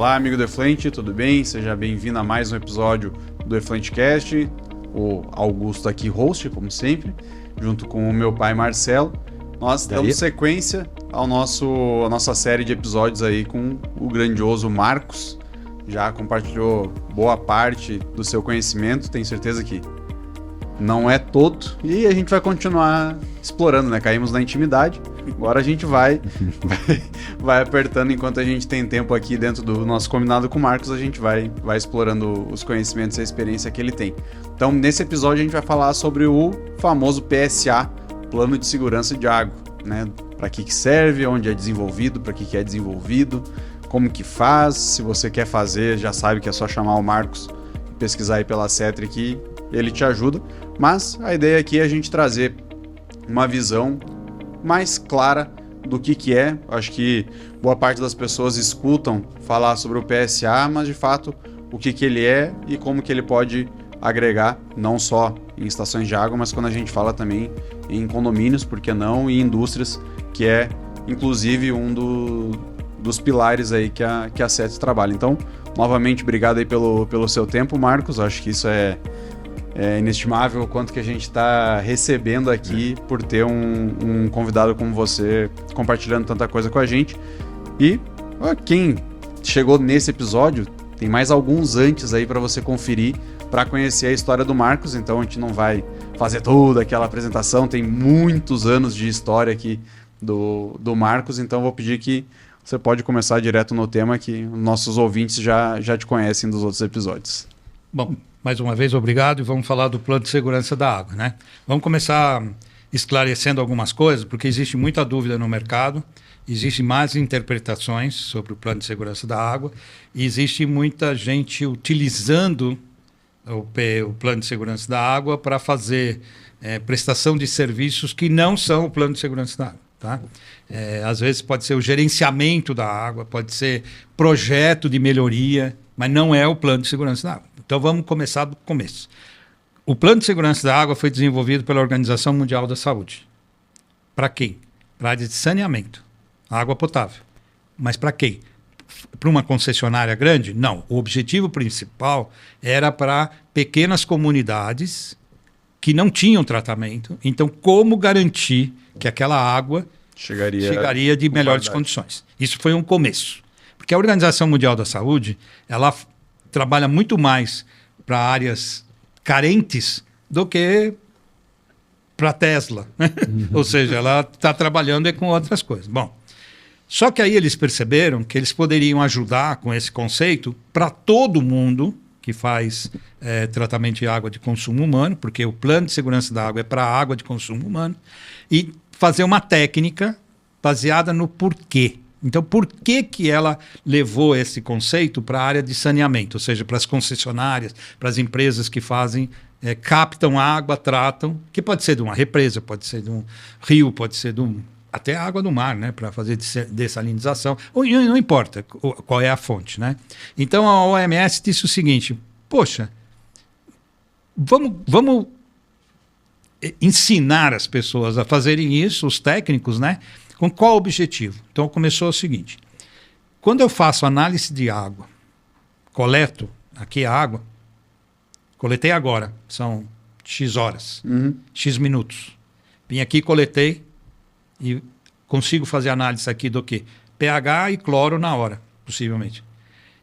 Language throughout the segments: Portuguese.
Olá, amigo do Efluent, tudo bem? Seja bem-vindo a mais um episódio do EfluentCast. O Augusto aqui, host, como sempre, junto com o meu pai Marcelo. Nós damos sequência à nossa série de episódios aí com o grandioso Marcos. Já compartilhou boa parte do seu conhecimento, tenho certeza que não é todo, e a gente vai continuar explorando, né? Caímos na intimidade, agora a gente vai apertando enquanto a gente tem tempo aqui dentro do nosso combinado com o Marcos, a gente vai explorando os conhecimentos e a experiência que ele tem. Então, nesse episódio a gente vai falar sobre o famoso PSA, Plano de Segurança de Água, né? Para que serve, onde é desenvolvido, para que é desenvolvido, como que faz. Se você quer fazer, já sabe que é só chamar o Marcos e pesquisar aí pela CETRI que ele te ajuda. Mas a ideia aqui é a gente trazer uma visão mais clara do que é. Acho que boa parte das pessoas escutam falar sobre o PSA, mas de fato o que ele é e como que ele pode agregar, não só em estações de água, mas quando a gente fala também em condomínios, por que não, e indústrias, que é inclusive um dos pilares aí que a CETRI trabalha. Então, novamente, obrigado aí pelo seu tempo, Marcos. Acho que isso é inestimável o quanto que a gente está recebendo aqui por ter um convidado como você compartilhando tanta coisa com a gente. E quem chegou nesse episódio, tem mais alguns antes aí para você conferir, para conhecer a história do Marcos. Então a gente não vai fazer toda aquela apresentação, tem muitos anos de história aqui do Marcos, então vou pedir que você pode começar direto no tema que nossos ouvintes já te conhecem dos outros episódios. Bom, mais uma vez, obrigado, e vamos falar do Plano de Segurança da Água, né? Vamos começar esclarecendo algumas coisas, porque existe muita dúvida no mercado, existem mais interpretações sobre o Plano de Segurança da Água, e existe muita gente utilizando o Plano de Segurança da Água para fazer prestação de serviços que não são o Plano de Segurança da Água, tá? Às vezes pode ser o gerenciamento da água, pode ser projeto de melhoria, mas não é o Plano de Segurança da Água. Então vamos começar do começo. O Plano de Segurança da Água foi desenvolvido pela Organização Mundial da Saúde. Para quem? Para a área de saneamento, água potável. Mas para quem? Para uma concessionária grande? Não. O objetivo principal era para pequenas comunidades que não tinham tratamento. Então, como garantir que aquela água chegaria de melhores condições? Isso foi um começo. Porque a Organização Mundial da Saúde, ela trabalha muito mais para áreas carentes do que para a Tesla. Ou seja, ela está trabalhando com outras coisas. Bom, só que aí eles perceberam que eles poderiam ajudar com esse conceito para todo mundo que faz tratamento de água de consumo humano, porque o Plano de Segurança da Água é para água de consumo humano, e fazer uma técnica baseada no porquê. Então, por que ela levou esse conceito para a área de saneamento? Ou seja, para as concessionárias, para as empresas que fazem, captam água, tratam, que pode ser de uma represa, pode ser de um rio, pode ser até a água do mar, né, para fazer dessalinização. Não importa qual é a fonte, né? Então, a OMS disse o seguinte: poxa, vamos ensinar as pessoas a fazerem isso, os técnicos, né? Com qual objetivo? Então começou o seguinte: quando eu faço análise de água, coleto aqui a água, coletei agora, são X horas, X minutos. Vim aqui, coletei e consigo fazer análise aqui do quê? pH e cloro na hora, possivelmente.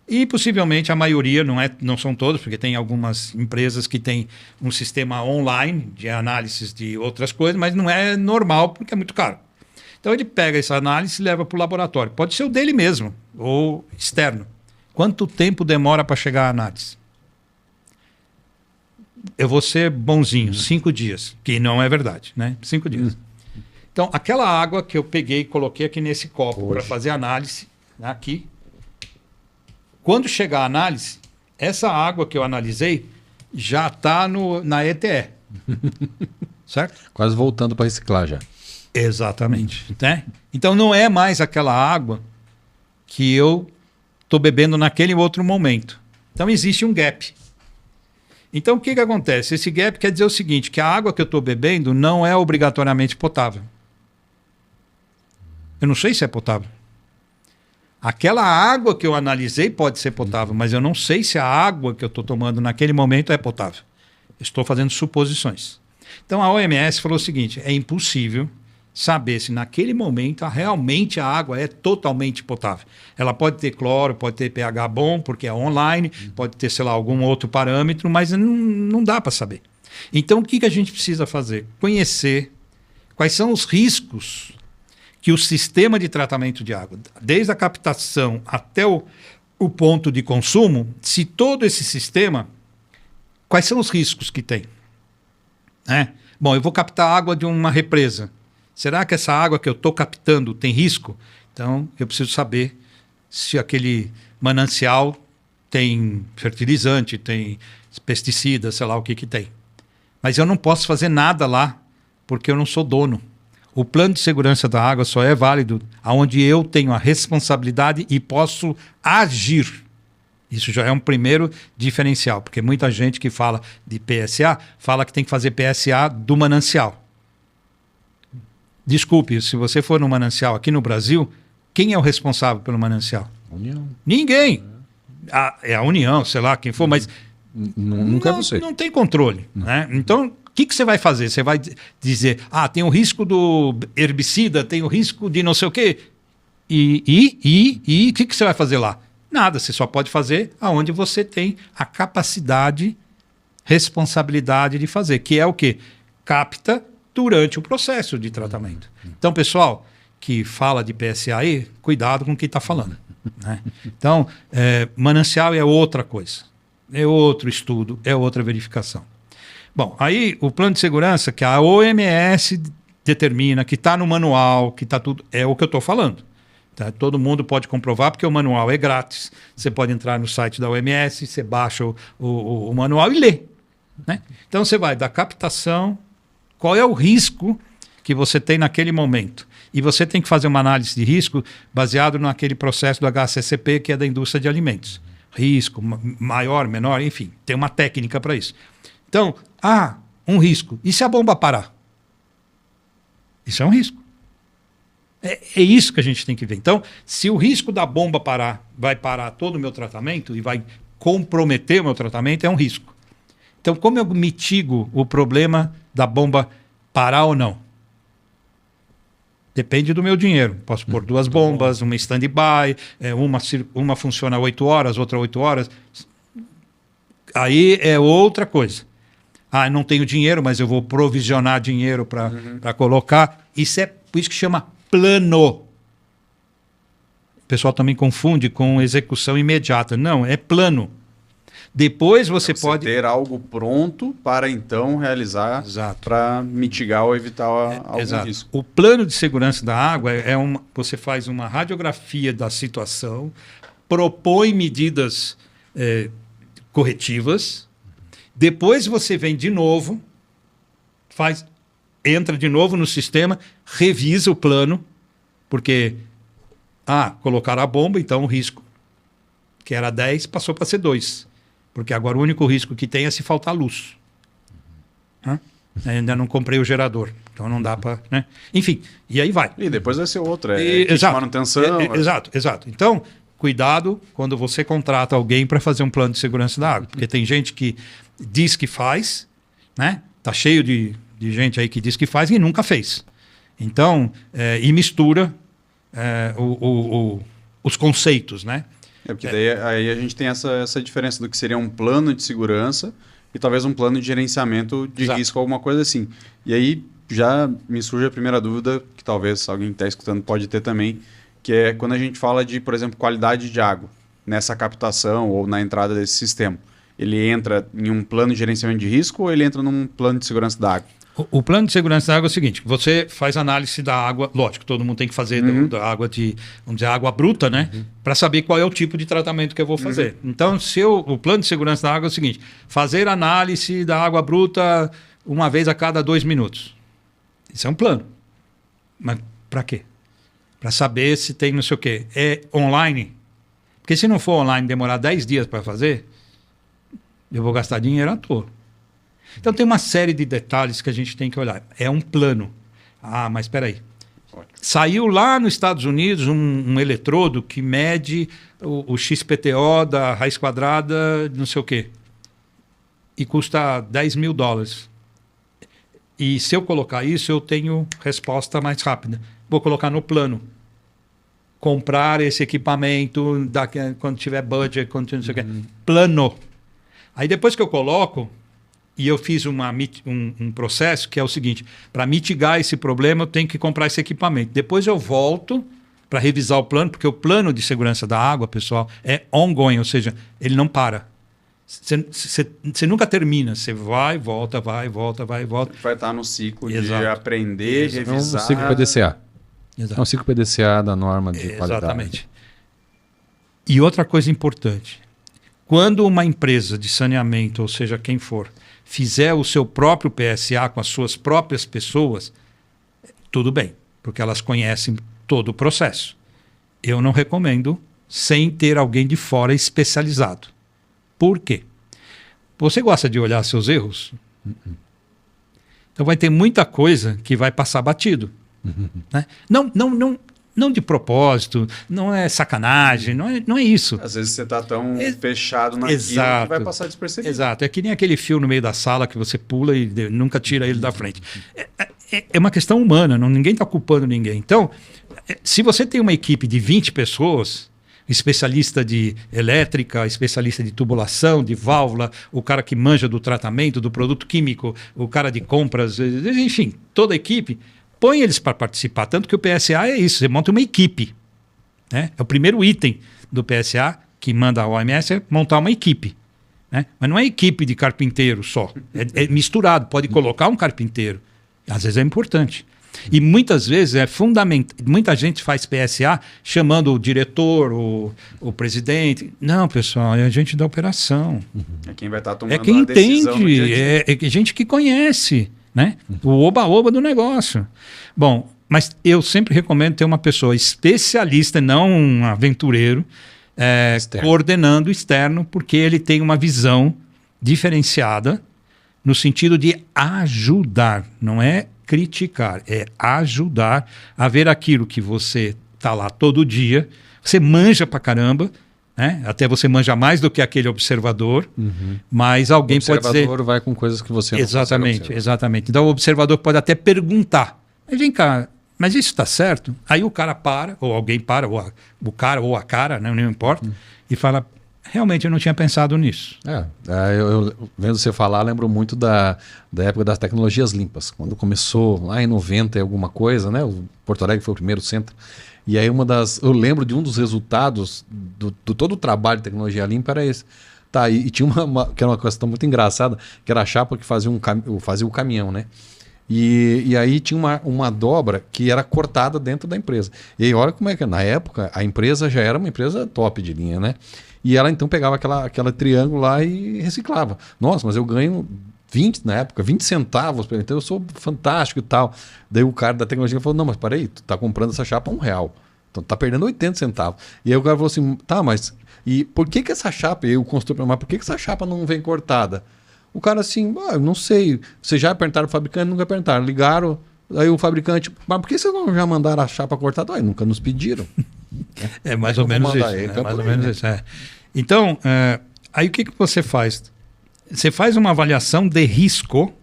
E possivelmente a maioria, não são todos, porque tem algumas empresas que têm um sistema online de análise de outras coisas, mas não é normal porque é muito caro. Então ele pega essa análise e leva para o laboratório. Pode ser o dele mesmo, ou externo. Quanto tempo demora para chegar a análise? Eu vou ser bonzinho, 5 dias, que não é verdade, né? 5 dias. Então, aquela água que eu peguei e coloquei aqui nesse copo para fazer análise, né, aqui, quando chegar a análise, essa água que eu analisei já está na ETE. Certo? Quase voltando para reciclar já. Exatamente. Né? Então não é mais aquela água que eu estou bebendo naquele outro momento. Então existe um gap. Então o que acontece? Esse gap quer dizer o seguinte, que a água que eu estou bebendo não é obrigatoriamente potável. Eu não sei se é potável. Aquela água que eu analisei pode ser potável, mas eu não sei se a água que eu estou tomando naquele momento é potável. Estou fazendo suposições. Então a OMS falou o seguinte: é impossível saber se naquele momento realmente a água é totalmente potável. Ela pode ter cloro, pode ter pH bom, porque é online, pode ter, sei lá, algum outro parâmetro, mas não dá para saber. Então o que a gente precisa fazer? Conhecer quais são os riscos que o sistema de tratamento de água, desde a captação até o ponto de consumo, se todo esse sistema, quais são os riscos que tem? Bom, eu vou captar água de uma represa. Será que essa água que eu estou captando tem risco? Então, eu preciso saber se aquele manancial tem fertilizante, tem pesticida, sei lá o que tem. Mas eu não posso fazer nada lá, porque eu não sou dono. O plano de segurança da água só é válido onde eu tenho a responsabilidade e posso agir. Isso já é um primeiro diferencial, porque muita gente que fala de PSA fala que tem que fazer PSA do manancial. Desculpe, se você for no manancial aqui no Brasil, quem é o responsável pelo manancial? União. Ninguém. É a União, sei lá quem for, mas nunca é você. Não tem controle. Né? Então, o que você vai fazer? Você vai dizer, tem o risco do herbicida, tem o risco de não sei o quê. E o que você vai fazer lá? Nada, você só pode fazer aonde você tem a capacidade, responsabilidade de fazer, que é o quê? Capta durante o processo de tratamento. Então, pessoal que fala de PSA aí, cuidado com o que está falando. Né? Então, manancial é outra coisa, é outro estudo, é outra verificação. Bom, aí o plano de segurança que a OMS determina, que está no manual, que está tudo, é o que eu estou falando. Tá? Todo mundo pode comprovar, porque o manual é grátis. Você pode entrar no site da OMS, você baixa o manual e lê. Né? Então você vai da captação, qual é o risco que você tem naquele momento. E você tem que fazer uma análise de risco baseado naquele processo do HACCP, que é da indústria de alimentos. Risco maior, menor, enfim, tem uma técnica para isso. Então, um risco. E se a bomba parar? Isso é um risco. É isso que a gente tem que ver. Então, se o risco da bomba parar vai parar todo o meu tratamento e vai comprometer o meu tratamento, é um risco. Então, como eu mitigo o problema da bomba parar ou não? Depende do meu dinheiro. Posso pôr 2 bombas, uma stand-by, uma funciona 8 horas, outra 8 horas. Aí é outra coisa. Não tenho dinheiro, mas eu vou provisionar dinheiro para colocar. Isso é por isso que chama plano. O pessoal também confunde com execução imediata. Não, é plano. Depois você pode ter algo pronto para então realizar, para mitigar ou evitar algum risco. O plano de segurança da água você faz uma radiografia da situação, propõe medidas corretivas. Depois você vem de novo, entra de novo no sistema, revisa o plano, porque colocaram a bomba, então o risco, que era 10, passou para ser 2. Porque agora o único risco que tem é se faltar luz. Ainda não comprei o gerador, então não dá para... Né? Enfim, e aí vai. E depois vai ser outra, manutenção. Exato. Então, cuidado quando você contrata alguém para fazer um plano de segurança da água. Porque tem gente que diz que faz, né? Tá cheio de gente aí que diz que faz e nunca fez. Então, e mistura os conceitos, né? Porque daí aí a gente tem essa diferença do que seria um plano de segurança e talvez um plano de gerenciamento de risco, alguma coisa assim. E aí já me surge a primeira dúvida, que talvez alguém que está escutando pode ter também, que é quando a gente fala de, por exemplo, qualidade de água nessa captação ou na entrada desse sistema. Ele entra em um plano de gerenciamento de risco ou ele entra num plano de segurança da água? O plano de segurança da água é o seguinte: você faz análise da água, lógico, todo mundo tem que fazer da água vamos dizer, água bruta, né? Para saber qual é o tipo de tratamento que eu vou fazer. Então, o plano de segurança da água é o seguinte: fazer análise da água bruta uma vez a cada 2 minutos. Isso é um plano. Mas para quê? Para saber se tem não sei o quê. É online? Porque se não for online, demorar 10 dias para fazer, eu vou gastar dinheiro à toa. Então tem uma série de detalhes que a gente tem que olhar. É um plano. Mas espera aí. Saiu lá nos Estados Unidos um eletrodo que mede o XPTO da raiz quadrada, não sei o quê, e custa $10.000. E se eu colocar isso, eu tenho resposta mais rápida. Vou colocar no plano. Comprar esse equipamento quando tiver budget, quando não sei o quê. Plano. Aí depois que eu coloco, e eu fiz um processo que é o seguinte: para mitigar esse problema, eu tenho que comprar esse equipamento. Depois eu volto para revisar o plano, porque o plano de segurança da água, pessoal, é ongoing, ou seja, ele não para. Você nunca termina. Você vai, volta, vai, volta, vai, volta. Vai estar no ciclo Exato. de aprender, Exato. revisar. É um ciclo PDCA. Exato. É um ciclo PDCA da norma de qualidade. Exatamente. E outra coisa importante: quando uma empresa de saneamento, ou seja, quem for, fizer o seu próprio PSA com as suas próprias pessoas, tudo bem, porque elas conhecem todo o processo. Eu não recomendo sem ter alguém de fora especializado. Por quê? Você gosta de olhar seus erros? Então vai ter muita coisa que vai passar batido. Né? Não de propósito, não é sacanagem, não é isso. Às vezes você está tão fechado naquilo que vai passar despercebido. Exato. É que nem aquele fio no meio da sala que você pula e nunca tira ele da frente. É uma questão humana, ninguém está culpando ninguém. Então, se você tem uma equipe de 20 pessoas, especialista de elétrica, especialista de tubulação, de válvula, o cara que manja do tratamento, do produto químico, o cara de compras, enfim, toda a equipe, põe eles para participar. Tanto que o PSA é isso, você monta uma equipe. Né? É o primeiro item do PSA que manda a OMS é montar uma equipe. Né? Mas não é equipe de carpinteiro só, é misturado, pode colocar um carpinteiro. Às vezes é importante. E muitas vezes é fundamental. Muita gente faz PSA chamando o diretor, o presidente. Não, pessoal, é a gente da operação. É quem vai estar tomando é quem a decisão no entende, dia a dia. é gente que conhece, né? O oba-oba do negócio. Bom, mas eu sempre recomendo ter uma pessoa especialista, não um aventureiro, coordenando externo, porque ele tem uma visão diferenciada no sentido de ajudar, não é criticar, é ajudar a ver aquilo que você está lá todo dia, você manja pra caramba, né? Até você manja mais do que aquele observador, mas alguém pode dizer... O observador vai com coisas que você não Exatamente, exatamente. Então o observador pode até perguntar, mas vem cá, mas isso está certo? Aí o cara para, ou alguém para, ou o cara ou a cara, né? Não importa, e fala... Realmente eu não tinha pensado nisso. Eu vendo você falar, lembro muito da época das tecnologias limpas. Quando começou lá em 90 e alguma coisa, né? O Porto Alegre foi o primeiro centro. E aí eu lembro de um dos resultados do todo o trabalho de tecnologia limpa era esse. Tá, e tinha que era uma questão muito engraçada, que era a chapa que fazia o caminhão, né? E aí tinha uma dobra que era cortada dentro da empresa. E aí olha como é que na época a empresa já era uma empresa top de linha, né? E ela então pegava aquela triângulo lá e reciclava. Nossa, mas eu ganho 20 centavos, então eu sou fantástico e tal. Daí o cara da tecnologia falou, não, mas peraí, tu tá comprando essa chapa R$1. Então tu tá perdendo 80 centavos. E aí o cara falou assim, tá, mas e por que essa chapa, eu construí, mas por que essa chapa não vem cortada? O cara assim, eu não sei, vocês já perguntaram o fabricante? Nunca perguntaram, ligaram, aí o fabricante, mas por que vocês não já mandaram a chapa cortada? Nunca nos pediram. É mais ou menos isso. Então, mais ou menos isso. Então, aí o que você faz? Você faz uma avaliação de risco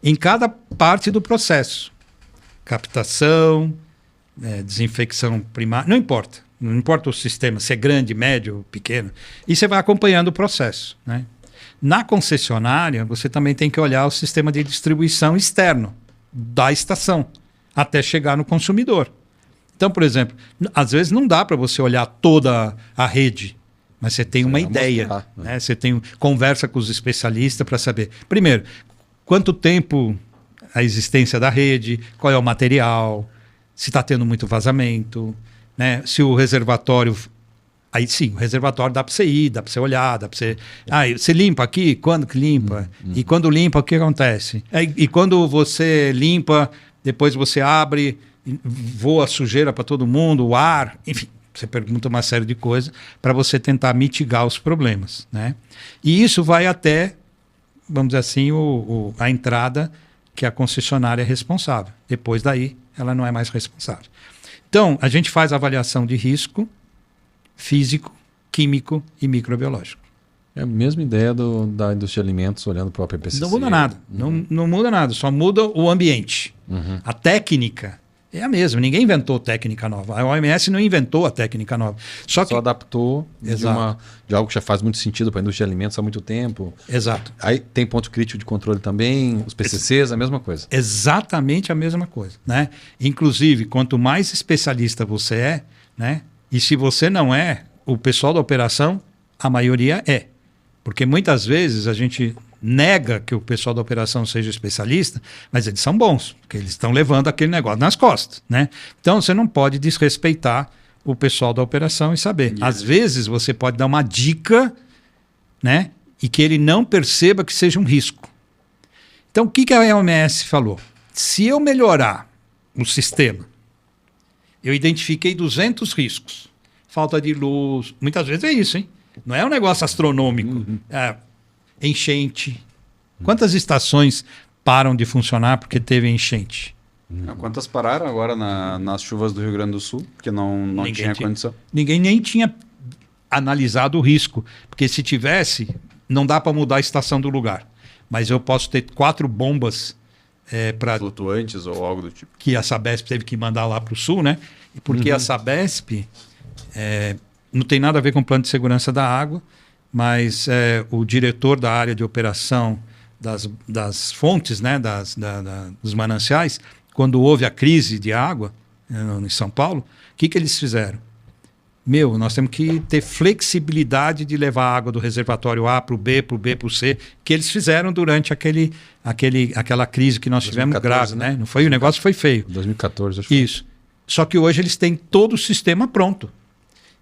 em cada parte do processo. Captação, desinfecção primária, não importa. Não importa o sistema, se é grande, médio, pequeno. E você vai acompanhando o processo. Né? Na concessionária, você também tem que olhar o sistema de distribuição externo da estação, até chegar no consumidor. Então, por exemplo, às vezes não dá para você olhar toda a rede, mas você tem uma ideia. Mostrar, né? Você conversa com os especialistas para saber, primeiro, quanto tempo a existência da rede, qual é o material, se está tendo muito vazamento, né? Se o reservatório... Aí sim, o reservatório dá para você ir, dá para você olhar, dá para você... você limpa aqui? Quando que limpa? E quando limpa, o que acontece? E quando você limpa, depois você abre, voa a sujeira para todo mundo, o ar, enfim, você pergunta uma série de coisas para você tentar mitigar os problemas, né? E isso vai até, vamos dizer assim, a entrada que a concessionária é responsável. Depois daí, ela não é mais responsável. Então, a gente faz avaliação de risco físico, químico e microbiológico. É a mesma ideia da indústria de alimentos olhando para o PPCC. Não muda nada. Não muda nada. Só muda o ambiente. A técnica é a mesma. Ninguém inventou técnica nova. A OMS não inventou a técnica nova. Só adaptou de algo que já faz muito sentido para a indústria de alimentos há muito tempo. Exato. Aí tem ponto crítico de controle também, os PCCs, a mesma coisa. Exatamente a mesma coisa. Né? Inclusive, quanto mais especialista você é, né? E se você não é, o pessoal da operação, a maioria é. Porque muitas vezes a gente nega que o pessoal da operação seja especialista, mas eles são bons, porque eles estão levando aquele negócio nas costas, né? Então você não pode desrespeitar o pessoal da operação e saber. Às vezes você pode dar uma dica, né? E que ele não perceba que seja um risco. Então o que a OMS falou? Se eu melhorar o sistema, eu identifiquei 200 riscos. Falta de luz, muitas vezes é isso, hein? Não é um negócio astronômico. Enchente. Quantas estações param de funcionar porque teve enchente? Quantas pararam agora nas chuvas do Rio Grande do Sul? Porque não tinha condição. Ninguém nem tinha analisado o risco. Porque se tivesse, não dá para mudar a estação do lugar. Mas eu posso ter 4 bombas flutuantes ou algo do tipo. Que a Sabesp teve que mandar lá para o sul, né? Porque a Sabesp não tem nada a ver com o plano de segurança da água, mas o diretor da área de operação das fontes, né, dos mananciais, quando houve a crise de água em São Paulo, o que eles fizeram? Nós temos que ter flexibilidade de levar a água do reservatório A para o B, para o B, para o C, que eles fizeram durante aquela crise que nós 2014, tivemos grave, né? Não foi, o negócio foi feio. 2014, acho. Isso. Só que hoje eles têm todo o sistema pronto.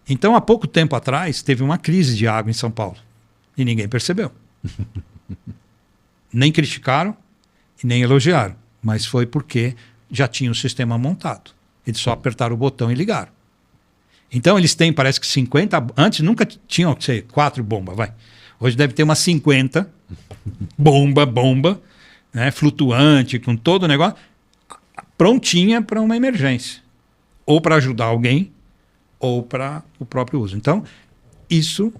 Então, há pouco tempo atrás, teve uma crise de água em São Paulo. E ninguém percebeu. Nem criticaram e nem elogiaram. Mas foi porque já tinha o sistema montado. Eles só apertaram o botão e ligaram. Então, eles têm, parece que 50... Antes nunca tinham, 4 bombas, vai. Hoje deve ter umas 50 bomba, né, flutuante, com todo o negócio, prontinha para uma emergência. Ou para ajudar alguém, ou para o próprio uso. Então, isso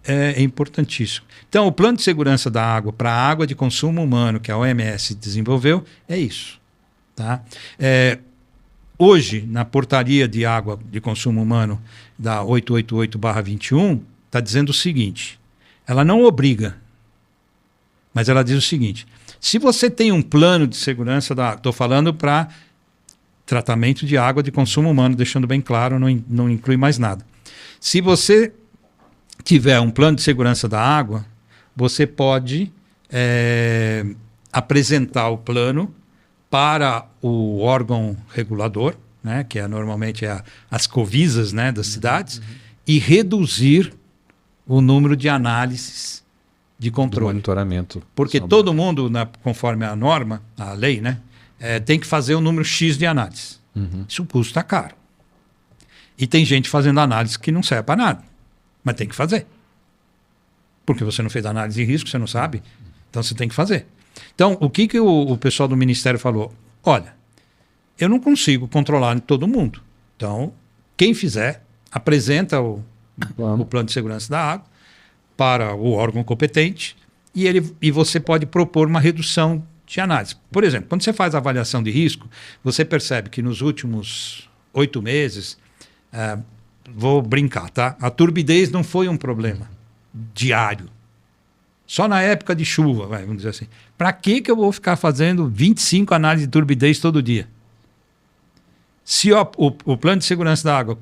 é importantíssimo. Então, o plano de segurança da água para a água de consumo humano que a OMS desenvolveu é isso. Tá? Hoje, na portaria de água de consumo humano da 888/21, está dizendo o seguinte, ela não obriga, mas ela diz o seguinte, se você tem um plano de segurança da água, estou falando para tratamento de água de consumo humano, deixando bem claro, não inclui mais nada. Se você tiver um plano de segurança da água, você pode apresentar o plano para o órgão regulador, né, que normalmente as Covisas, né, das cidades, e reduzir o número de análises de controle. Do monitoramento. Porque todo mundo, conforme a norma, a lei, né, tem que fazer o número X de análise. Isso custa caro. E tem gente fazendo análise que não serve para nada, mas tem que fazer. Porque você não fez análise de risco, você não sabe, então você tem que fazer. Então, o que o pessoal do Ministério falou? Olha, eu não consigo controlar todo mundo. Então, quem fizer, apresenta o plano de segurança da água para o órgão competente e você pode propor uma redução de análise. Por exemplo, quando você faz a avaliação de risco, você percebe que nos últimos 8 meses, vou brincar, tá? A turbidez não foi um problema diário. Só na época de chuva, vamos dizer assim. Para que eu vou ficar fazendo 25 análises de turbidez todo dia? Se o plano de segurança da água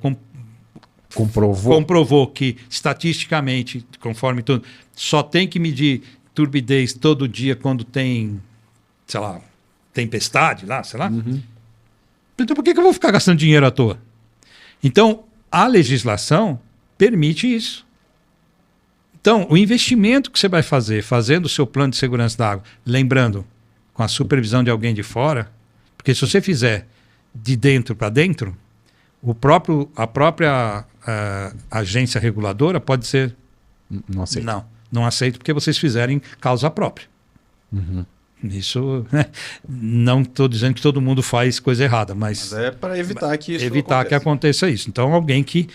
comprovou que, estatisticamente, conforme tudo, só tem que medir turbidez todo dia quando tem, sei lá, tempestade lá, sei lá. Então por que eu vou ficar gastando dinheiro à toa? Então, a legislação permite isso. Então, o investimento que você vai fazer, fazendo o seu plano de segurança da água, lembrando, com a supervisão de alguém de fora, porque se você fizer de dentro para dentro, a própria agência reguladora pode ser... Não aceito. Não aceito porque vocês fizerem causa própria. Isso, né? Não estou dizendo que todo mundo faz coisa errada, mas é para evitar que isso que aconteça isso. Então, alguém que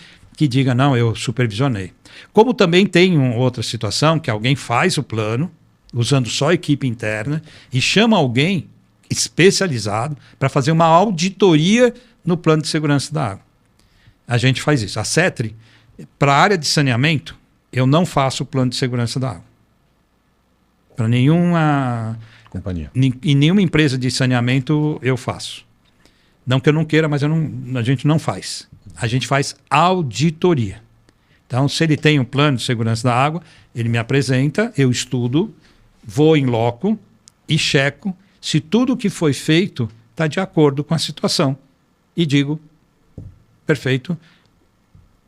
diga, não, eu supervisionei. Como também tem outra situação, que alguém faz o plano, usando só equipe interna, e chama alguém especializado para fazer uma auditoria no plano de segurança da água. A gente faz isso. A CETRI, para a área de saneamento, eu não faço o plano de segurança da água. Para nenhuma companhia. Em nenhuma empresa de saneamento eu faço. Não que eu não queira, mas a gente não faz. A gente faz auditoria. Então, se ele tem um plano de segurança da água, ele me apresenta, eu estudo, vou em loco e checo se tudo que foi feito está de acordo com a situação. E digo, perfeito,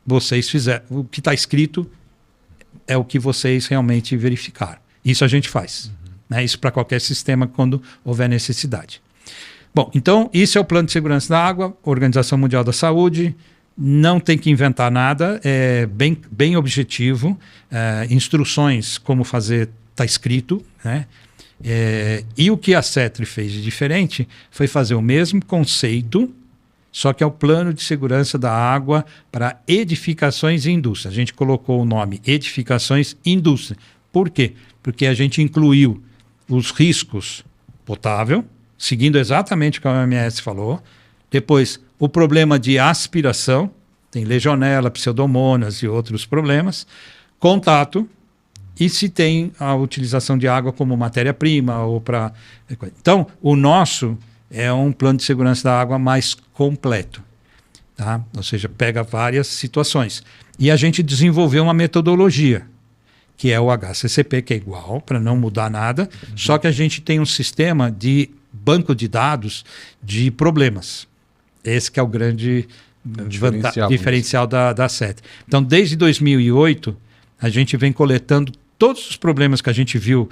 vocês fizeram, o que está escrito é o que vocês realmente verificaram. Isso a gente faz. Né? Isso para qualquer sistema quando houver necessidade. Bom, então, isso é o Plano de Segurança da Água, Organização Mundial da Saúde. Não tem que inventar nada, é bem objetivo. Instruções como fazer está escrito. Né? E o que a CETRI fez de diferente foi fazer o mesmo conceito, só que é o Plano de Segurança da Água para edificações e indústria. A gente colocou o nome Edificações e Indústria. Por quê? Porque a gente incluiu os riscos potável, seguindo exatamente o que a OMS falou. Depois, o problema de aspiração, tem legionela, pseudomonas e outros problemas. Contato, e se tem a utilização de água como matéria-prima ou para... Então, o nosso é um plano de segurança da água mais completo. Tá? Ou seja, pega várias situações. E a gente desenvolveu uma metodologia, que é o HCCP, que é igual, para não mudar nada, só que a gente tem um sistema de banco de dados de problemas. Esse que é o grande diferencial da CETRI. Então, desde 2008, a gente vem coletando todos os problemas que a gente viu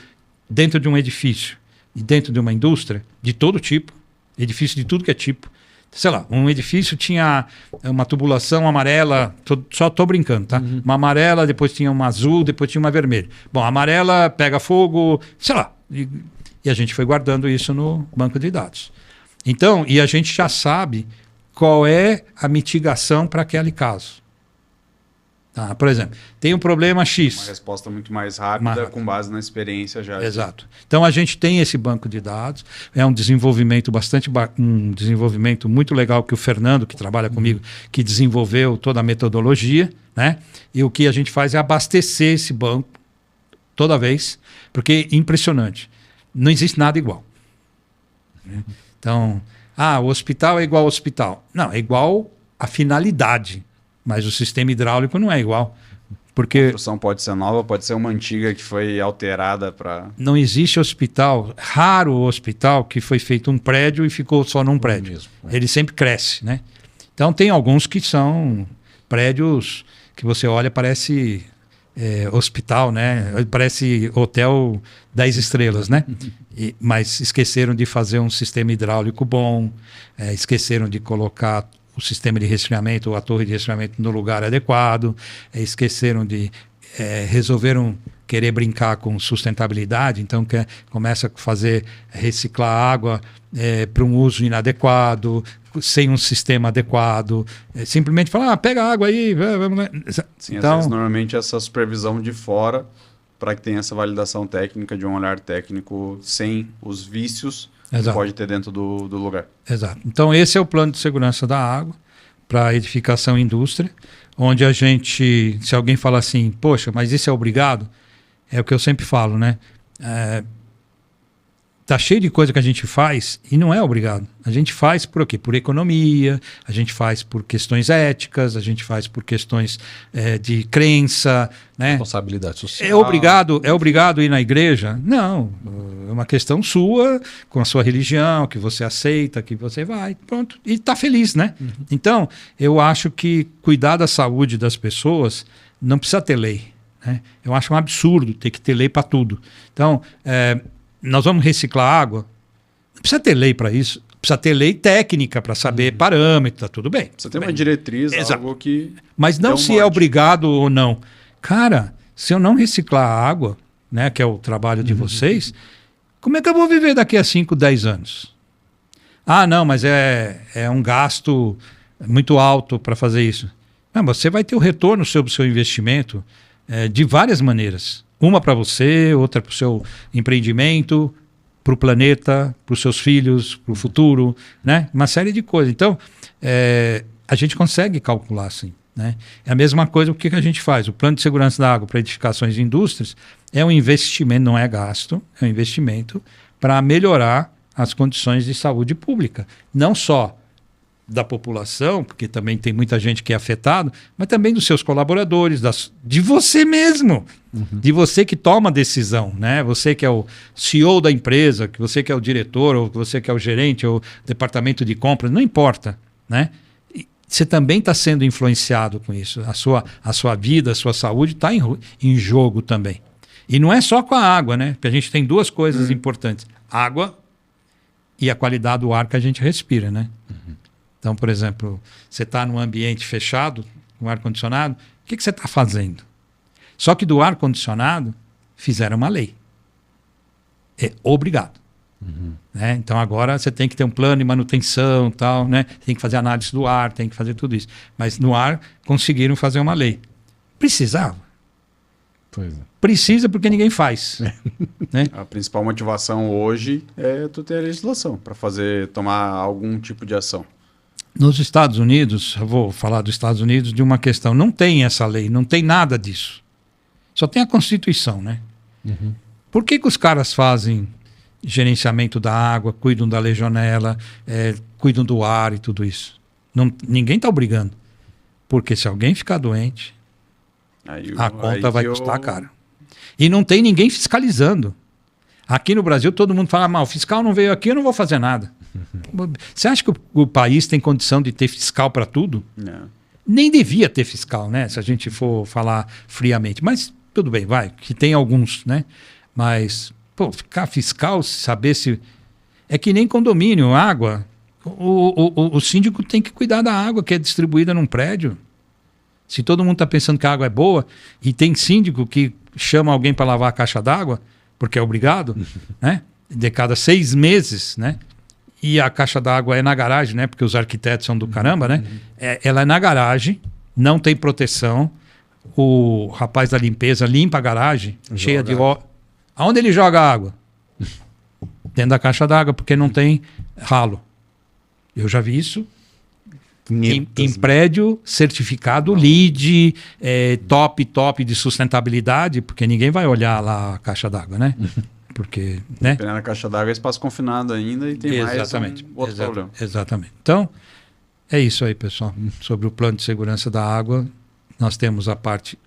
dentro de um edifício e dentro de uma indústria, de todo tipo, edifício de tudo que é tipo. Sei lá, um edifício tinha uma tubulação amarela, só estou brincando, tá? Uma amarela, depois tinha uma azul, depois tinha uma vermelha. Bom, a amarela pega fogo, sei lá. E a gente foi guardando isso no banco de dados. Então, e a gente já sabe qual é a mitigação para aquele caso. Tá? Por exemplo, tem um problema X. Uma resposta muito mais rápida, com base na experiência já. Exato. Então a gente tem esse banco de dados, é um desenvolvimento um desenvolvimento muito legal que o Fernando, que trabalha comigo, que desenvolveu toda a metodologia, né? E o que a gente faz é abastecer esse banco toda vez, porque é impressionante. Não existe nada igual. Então, o hospital é igual ao hospital. Não, é igual à finalidade. Mas o sistema hidráulico não é igual. Porque a construção pode ser nova, pode ser uma antiga que foi alterada para... Não existe hospital, raro hospital que foi feito um prédio e ficou só num prédio. Mesmo, Ele sempre cresce, né? Então tem alguns que são prédios que você olha, parece hospital, né? Parece hotel 10 estrelas, né? Mas esqueceram de fazer um sistema hidráulico bom, esqueceram de colocar o sistema de resfriamento ou a torre de resfriamento no lugar adequado, esqueceram de... resolveram querer brincar com sustentabilidade, então começa a reciclar água para um uso inadequado, sem um sistema adequado, simplesmente falar, pega a água aí, vamos... Sim, então, às vezes, normalmente essa supervisão de fora, para que tenha essa validação técnica, de um olhar técnico, sem os vícios... que pode ter dentro do lugar. Exato. Então, esse é o plano de segurança da água para edificação e indústria, onde a gente, se alguém fala assim, poxa, mas isso é obrigado? É o que eu sempre falo, né? Tá cheio de coisa que a gente faz e não é obrigado. A gente faz por quê? Por economia, a gente faz por questões éticas, a gente faz por questões de crença, né? Responsabilidade social. É obrigado ir na igreja? Não, é uma questão sua, com a sua religião, que você aceita, que você vai, pronto, e está feliz, né? Então, eu acho que cuidar da saúde das pessoas não precisa ter lei, né? Eu acho um absurdo ter que ter lei para tudo. Então, nós vamos reciclar água, não precisa ter lei para isso, precisa ter lei técnica para saber parâmetros, tá tudo bem. Você tem uma diretriz, algo que... Mas não se é obrigado ou não. Cara, se eu não reciclar a água, né, que é o trabalho de vocês, Como é que eu vou viver daqui a 5, 10 anos? Ah, não, mas é um gasto muito alto para fazer isso. Não, você vai ter o retorno sobre o seu investimento de várias maneiras. Uma para você, outra para o seu empreendimento, para o planeta, para os seus filhos, para o futuro, né? Uma série de coisas. Então, a gente consegue calcular assim. Né? É a mesma coisa o que a gente faz. O plano de segurança da água para edificações de indústrias é um investimento, não é gasto, é um investimento para melhorar as condições de saúde pública. Não só da população, porque também tem muita gente que é afetado, mas também dos seus colaboradores, de você mesmo, de você que toma a decisão, né? Você que é o CEO da empresa, que você que é o diretor, ou que você que é o gerente, ou departamento de compras, não importa, né? Você também está sendo influenciado com isso. A sua vida, a sua saúde está em jogo também. E não é só com a água, né? Porque a gente tem duas coisas importantes. Água e a qualidade do ar que a gente respira, né? Então, por exemplo, você está num ambiente fechado, com ar-condicionado, o que você está fazendo? Só que do ar-condicionado, fizeram uma lei. É obrigado. Né? Então, agora você tem que ter um plano de manutenção, tal, né? Tem que fazer análise do ar, tem que fazer tudo isso. Mas no ar, conseguiram fazer uma lei. Precisava? Pois é. Precisa porque ninguém faz. Né? A principal motivação hoje é tu ter a legislação para tomar algum tipo de ação. Nos Estados Unidos, eu vou falar dos Estados Unidos de uma questão, não tem essa lei, não tem nada disso. Só tem a Constituição, né? Por que os caras fazem gerenciamento da água, cuidam da legionela, cuidam do ar e tudo isso? Ninguém está obrigando. Porque se alguém ficar doente, a conta vai custar caro. E não tem ninguém fiscalizando. Aqui no Brasil todo mundo fala, o fiscal não veio aqui, eu não vou fazer nada. Você acha que o país tem condição de ter fiscal para tudo? Não. Nem devia ter fiscal, né? Se a gente for falar friamente. Mas tudo bem, vai, que tem alguns, né? Mas, ficar fiscal, saber se... É que nem condomínio, água. O síndico tem que cuidar da água que é distribuída num prédio. Se todo mundo está pensando que a água é boa e tem síndico que chama alguém para lavar a caixa d'água, porque é obrigado, né? De cada 6 meses, né? E a caixa d'água é na garagem, né? Porque os arquitetos são do caramba, né? Ela é na garagem, não tem proteção. O rapaz da limpeza limpa a garagem, cheia de óleo. Aonde ele joga a água? Dentro da caixa d'água, porque não tem ralo. Eu já vi isso em prédio certificado LEED, top de sustentabilidade, porque ninguém vai olhar lá a caixa d'água, né? Porque, né? Dependendo da caixa d'água é espaço confinado ainda e tem mais outro problema. Exatamente. Então, é isso aí, pessoal. Sobre o plano de segurança da água, nós temos a parte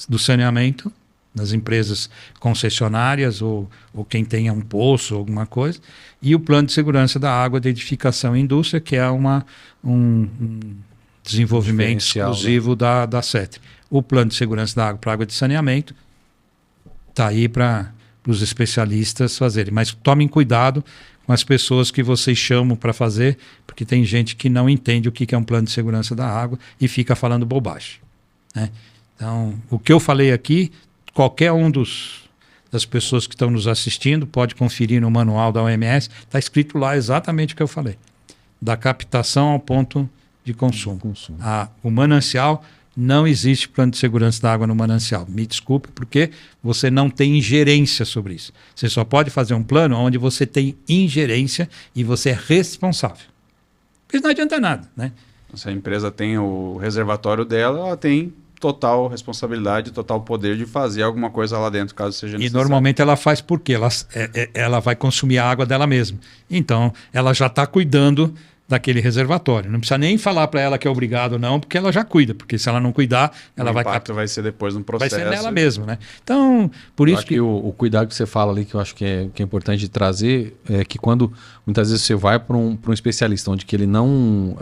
do saneamento, das empresas concessionárias ou quem tenha um poço, alguma coisa, e o plano de segurança da água de edificação e indústria, que é um desenvolvimento exclusivo, né, da CETRI. O plano de segurança da água para água de saneamento está aí para os especialistas fazerem. Mas tomem cuidado com as pessoas que vocês chamam para fazer, porque tem gente que não entende o que é um plano de segurança da água e fica falando bobagem. Né? Então, o que eu falei aqui, qualquer um das pessoas que estão nos assistindo pode conferir no manual da OMS, está escrito lá exatamente o que eu falei. Da captação ao ponto de consumo. O manancial, não existe plano de segurança da água no manancial. Me desculpe, porque você não tem ingerência sobre isso. Você só pode fazer um plano onde você tem ingerência e você é responsável. Porque não adianta nada, né? Se a empresa tem o reservatório dela, ela tem total responsabilidade, total poder de fazer alguma coisa lá dentro, caso seja necessário. E normalmente ela faz porque ela vai consumir a água dela mesma. Então, ela já está cuidando daquele reservatório. Não precisa nem falar para ela que é obrigado ou não, porque ela já cuida. Porque se ela não cuidar, ela vai... O impacto vai ser depois no processo. Vai ser nela mesma, né? Então, por isso que... O cuidado que você fala ali, que eu acho que é importante de trazer, é que quando muitas vezes você vai para um especialista, onde que ele não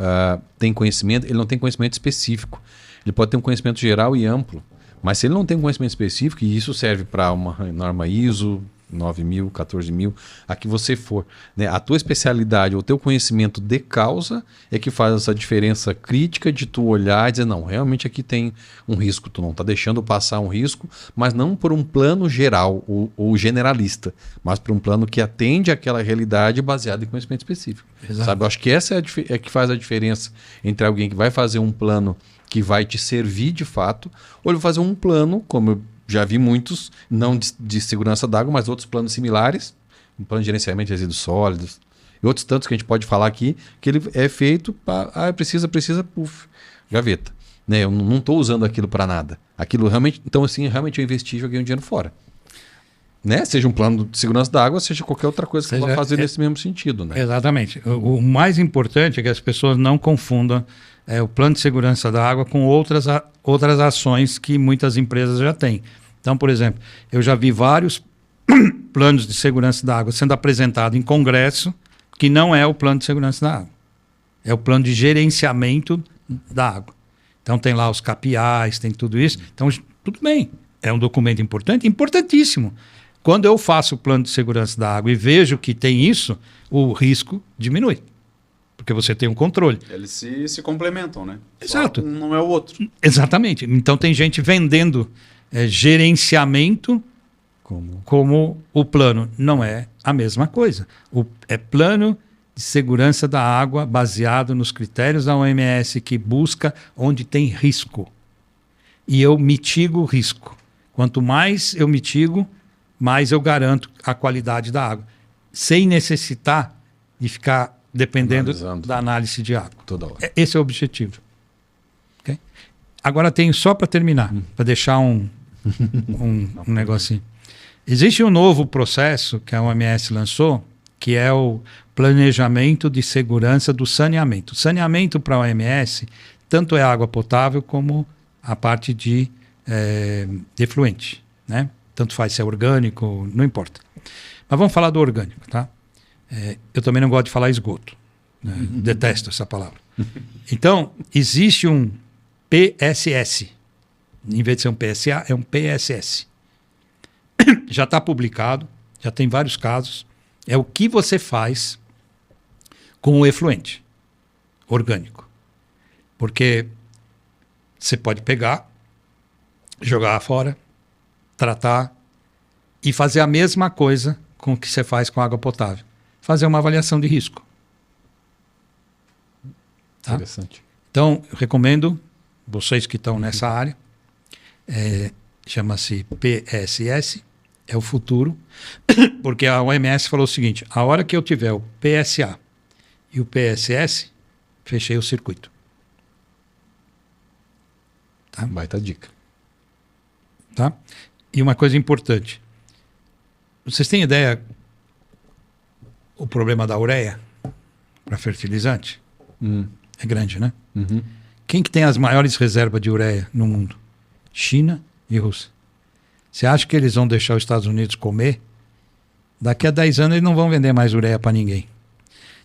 tem conhecimento, ele não tem conhecimento específico. Ele pode ter um conhecimento geral e amplo, mas se ele não tem um conhecimento específico, e isso serve para uma norma ISO, 9 mil, 14 mil, a que você for. Né? A tua especialidade, o teu conhecimento de causa é que faz essa diferença crítica de tu olhar e dizer, não, realmente aqui tem um risco, tu não está deixando passar um risco, mas não por um plano geral ou generalista, mas por um plano que atende àquela realidade baseada em conhecimento específico. Sabe? Eu acho que essa é que faz a diferença entre alguém que vai fazer um plano que vai te servir de fato, ou ele vai fazer um plano, como eu já vi muitos, não de segurança d'água, mas outros planos similares, um plano de gerenciamento de resíduos sólidos, e outros tantos que a gente pode falar aqui, que ele é feito para, precisa, puf, gaveta. Né? Eu não estou usando aquilo para nada. Aquilo realmente, então assim, realmente eu investi e joguei um dinheiro fora. Né? Seja um plano de segurança da água, seja qualquer outra coisa que eu vá fazer nesse mesmo sentido. Né? Exatamente. O mais importante é que as pessoas não confundam o plano de segurança da água com outras ações que muitas empresas já têm. Então, por exemplo, eu já vi vários planos de segurança da água sendo apresentados em congresso que não é o plano de segurança da água. É o plano de gerenciamento da água. Então tem lá os KPIs, tem tudo isso. Então, tudo bem. É um documento importante, importantíssimo. Quando eu faço o plano de segurança da água e vejo que tem isso, o risco diminui. Porque você tem um controle. Eles se complementam, né? Exato. Só um não é o outro. Exatamente. Então tem gente vendendo gerenciamento como o plano. Não é a mesma coisa. É plano de segurança da água baseado nos critérios da OMS que busca onde tem risco. E eu mitigo o risco. Quanto mais eu mitigo, mais eu garanto a qualidade da água. Sem necessitar de ficar dependendo da análise de água. Toda hora. Esse é o objetivo. Okay? Agora tenho só para terminar, para deixar um negocinho. Existe um novo processo que a OMS lançou, que é o planejamento de segurança do saneamento. Saneamento para a OMS tanto é água potável como a parte de efluente. Né? Tanto faz se é orgânico, não importa. Mas vamos falar do orgânico, tá? Eu também não gosto de falar esgoto. Né? Detesto essa palavra. Então, existe um PSS. Em vez de ser um PSA, é um PSS. Já está publicado, já tem vários casos. É o que você faz com o efluente orgânico. Porque você pode pegar, jogar fora, tratar e fazer a mesma coisa com o que você faz com água potável. Fazer uma avaliação de risco. Tá? Interessante. Então, eu recomendo, vocês que estão nessa área, chama-se PSS, é o futuro, porque a OMS falou o seguinte, a hora que eu tiver o PSA e o PSS, fechei o circuito. Tá? Baita dica. Tá? E uma coisa importante, vocês têm ideia o problema da ureia para fertilizante? É grande, né? Uhum. Quem que tem as maiores reservas de ureia no mundo? China e Rússia. Você acha que eles vão deixar os Estados Unidos comer? Daqui a 10 anos eles não vão vender mais ureia para ninguém.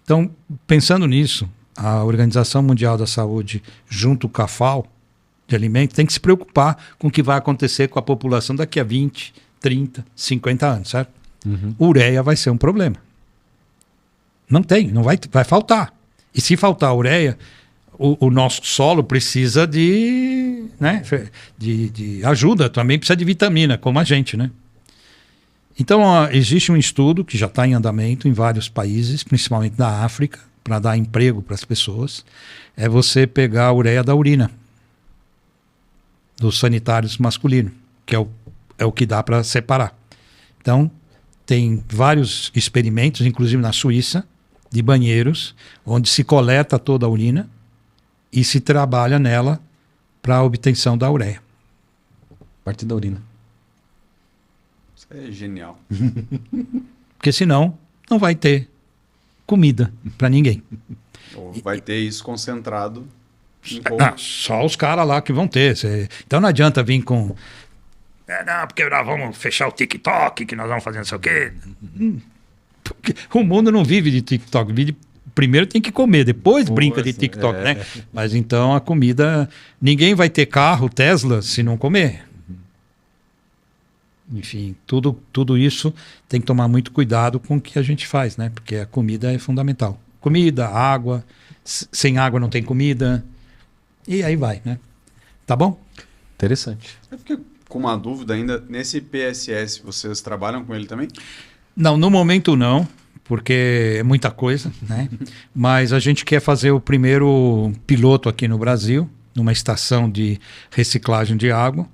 Então, pensando nisso, a Organização Mundial da Saúde, junto com a FAO, de alimentos, tem que se preocupar com o que vai acontecer com a população daqui a 20, 30, 50 anos, certo? Uhum. Ureia vai ser um problema. Não vai faltar. E se faltar ureia, o nosso solo precisa de ajuda, também precisa de vitamina, como a gente, né? Então, existe um estudo que já está em andamento em vários países, principalmente da África, para dar emprego para as pessoas, é você pegar a ureia da urina dos sanitários masculinos, que é o que dá para separar. Então, tem vários experimentos, inclusive na Suíça, de banheiros, onde se coleta toda a urina e se trabalha nela para a obtenção da ureia. A partir da urina. Isso é genial. Porque senão não vai ter comida para ninguém. Ou vai ter isso concentrado em só os caras lá que vão ter. Então não adianta vir com... não, porque nós vamos fechar o TikTok, que nós vamos fazer não sei o quê. Porque o mundo não vive de TikTok. Primeiro tem que comer, depois brinca de TikTok, né? Mas então a comida... Ninguém vai ter carro, Tesla, se não comer. enfim, tudo isso tem que tomar muito cuidado com o que a gente faz, né? Porque a comida é fundamental. Comida, água, sem água não tem comida, e aí vai, né? Tá bom? Interessante. Eu fiquei com uma dúvida ainda, nesse PSS, vocês trabalham com ele também? Não, no momento não, porque é muita coisa, né? Mas a gente quer fazer o primeiro piloto aqui no Brasil, numa estação de reciclagem de água,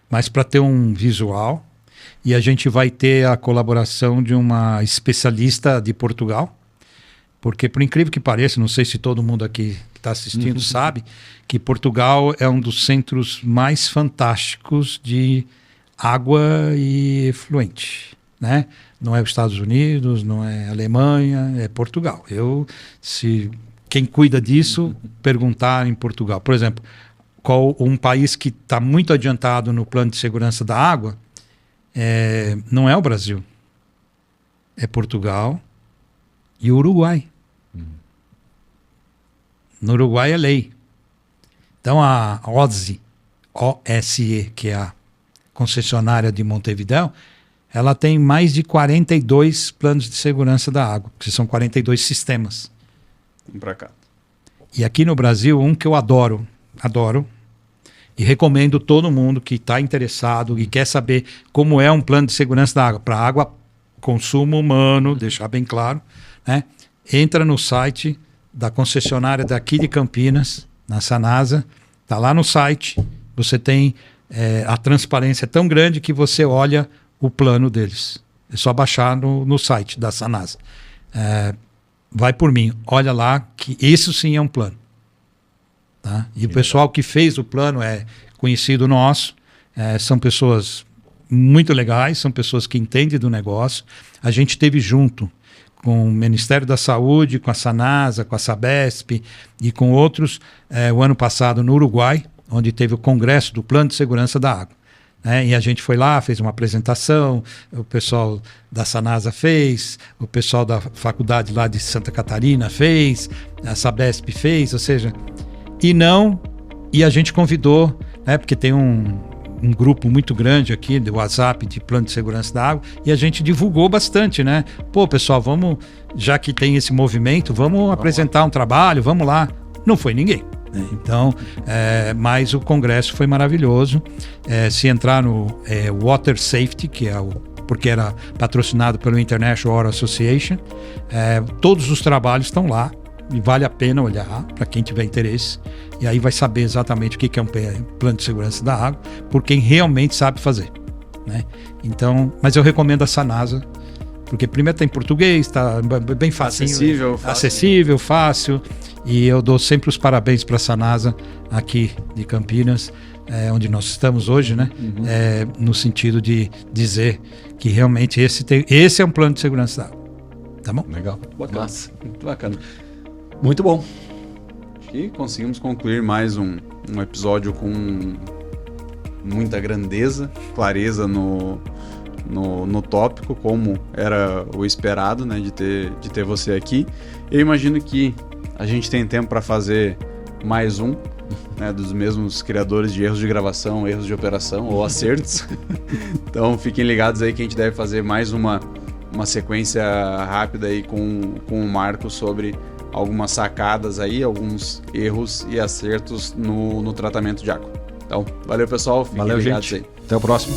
mas para ter um visual. E a gente vai ter a colaboração de uma especialista de Portugal, porque, por incrível que pareça, não sei se todo mundo aqui que está assistindo sabe, que Portugal é um dos centros mais fantásticos de água e efluente, né? Não é os Estados Unidos, não é a Alemanha, é Portugal. Se quem cuida disso, perguntar em Portugal. Por exemplo, qual um país que está muito adiantado no plano de segurança da água, não é o Brasil, é Portugal e o Uruguai. No Uruguai é lei. Então a OSE, que é a concessionária de Montevidéu, ela tem mais de 42 planos de segurança da água, que são 42 sistemas. Vamos para cá. E aqui no Brasil, um que eu adoro, e recomendo todo mundo que está interessado e quer saber como é um plano de segurança da água, para água, consumo humano, deixar bem claro, né? Entra no site da concessionária daqui de Campinas, na Sanasa, está lá no site, você tem a transparência tão grande que você olha o plano deles. É só baixar no site da Sanasa. Vai por mim, olha lá que isso sim é um plano. Tá? E o pessoal que fez o plano é conhecido nosso, são pessoas muito legais, são pessoas que entendem do negócio. A gente esteve junto com o Ministério da Saúde, com a Sanasa, com a Sabesp e com outros o ano passado no Uruguai, onde teve o congresso do Plano de Segurança da Água. E a gente foi lá, fez uma apresentação, o pessoal da Sanasa fez, o pessoal da faculdade lá de Santa Catarina fez, a Sabesp fez, ou seja, e a gente convidou, né, porque tem um grupo muito grande aqui do WhatsApp de plano de segurança da água, e a gente divulgou bastante, né? Pô, pessoal, vamos, já que tem esse movimento, vamos apresentar um trabalho, vamos lá. Não foi ninguém. Então, mas o congresso foi maravilhoso. Se entrar no Water Safety, que é porque era patrocinado pelo International Water Association, todos os trabalhos estão lá e vale a pena olhar para quem tiver interesse. E aí vai saber exatamente o que é um plano de segurança da água, por quem realmente sabe fazer, né? Então, mas eu recomendo a Sanasa, porque primeiro está em português, está bem fácil, acessível, fácil. E eu dou sempre os parabéns para a Sanasa aqui de Campinas, onde nós estamos hoje, né? No sentido de dizer que realmente esse é um plano de segurança da água. Tá bom? Legal. Bacana. Muito bacana. Muito bom. E conseguimos concluir mais um episódio com muita grandeza, clareza no tópico, como era o esperado, né, de ter você aqui. Eu imagino que a gente tem tempo para fazer mais um, né, dos mesmos criadores de erros de gravação, erros de operação ou acertos. Então fiquem ligados aí que a gente deve fazer mais uma sequência rápida aí com o Marco sobre algumas sacadas aí, alguns erros e acertos no tratamento de água. Então, valeu pessoal, fiquem ligados aí. Até o próximo.